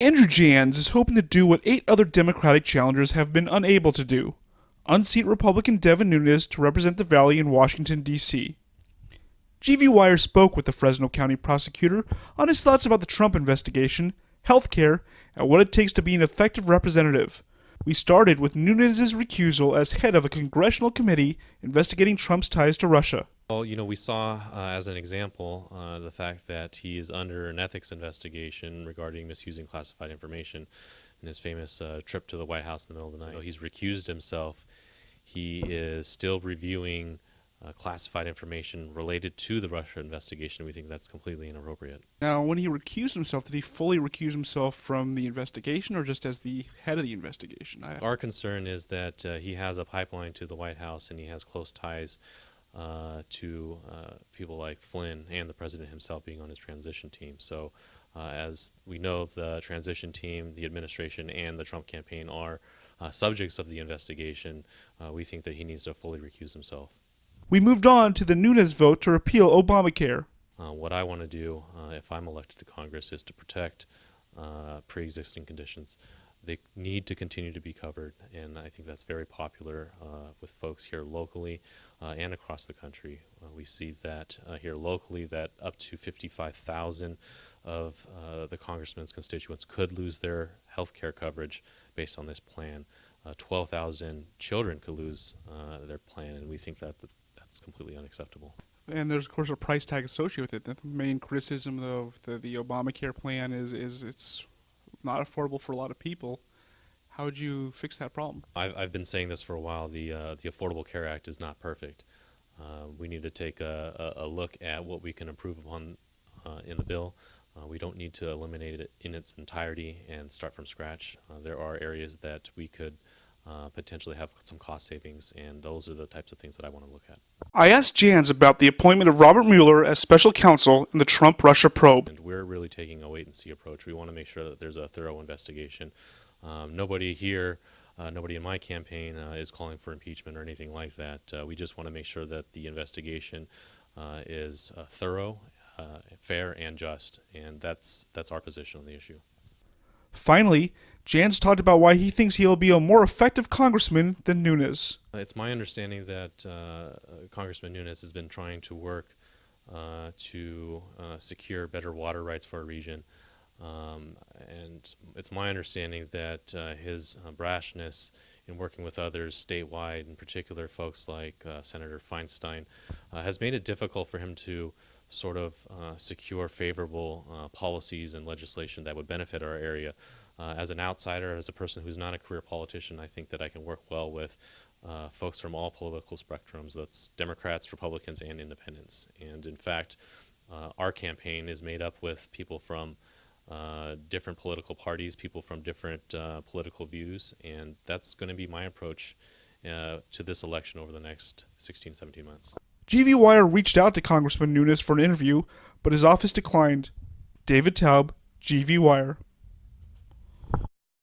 Andrew Janz is hoping to do what 8 other Democratic challengers have been unable to do: unseat Republican Devin Nunes to represent the Valley in Washington, D.C. GV Wire spoke with the Fresno County prosecutor on his thoughts about the Trump investigation, health care, and what it takes to be an effective representative. We started with Nunes' recusal as head of a congressional committee investigating Trump's ties to Russia. Well, we saw as an example the fact that he is under an ethics investigation regarding misusing classified information in his famous trip to the White House in the middle of the night. He's recused himself. He is still reviewing classified information related to the Russia investigation. We think that's completely inappropriate. Now, when he recused himself, did he fully recuse himself from the investigation or just as the head of the investigation? Our concern is that he has a pipeline to the White House and he has close ties to people like Flynn and the president himself being on his transition team. So as we know, the transition team, the administration, and the Trump campaign are subjects of the investigation. We think that he needs to fully recuse himself. We moved on to the Nunes vote to repeal Obamacare. What I want to do if I'm elected to Congress is to protect pre-existing conditions. They need to continue to be covered, and I think that's very popular with folks here locally and across the country. We see that here locally that up to 55,000 of the congressman's constituents could lose their health care coverage based on this plan. 12,000 children could lose their plan, and we think that that's completely unacceptable. And there's, of course, a price tag associated with it. The main criticism of the Obamacare plan is it's not affordable for a lot of people. How would you fix that problem? I've been saying this for a while. The Affordable Care Act is not perfect. We need to take a look at what we can improve upon in the bill. We don't need to eliminate it in its entirety and start from scratch. There are areas that we could potentially have some cost savings, and those are the types of things that I want to look at. I asked Janz about the appointment of Robert Mueller as special counsel in the Trump-Russia probe. And we're really taking a wait-and-see approach. We want to make sure that there's a thorough investigation. Nobody here, nobody in my campaign is calling for impeachment or anything like that. We just want to make sure that the investigation is thorough, fair, and just, and that's our position on the issue. Finally, Janz talked about why he thinks he'll be a more effective congressman than Nunes. It's my understanding that Congressman Nunes has been trying to work to secure better water rights for our region. And it's my understanding that his brashness in working with others statewide, in particular folks like Senator Feinstein, has made it difficult for him to sort of secure favorable policies and legislation that would benefit our area. As an outsider, as a person who's not a career politician, I think that I can work well with folks from all political spectrums. That's Democrats, Republicans, and independents. And in fact, our campaign is made up with people from different political parties, people from different political views, and that's going to be my approach to this election over the next 16, 17 months. GV Wire reached out to Congressman Nunes for an interview, but his office declined. David Taub, GV Wire.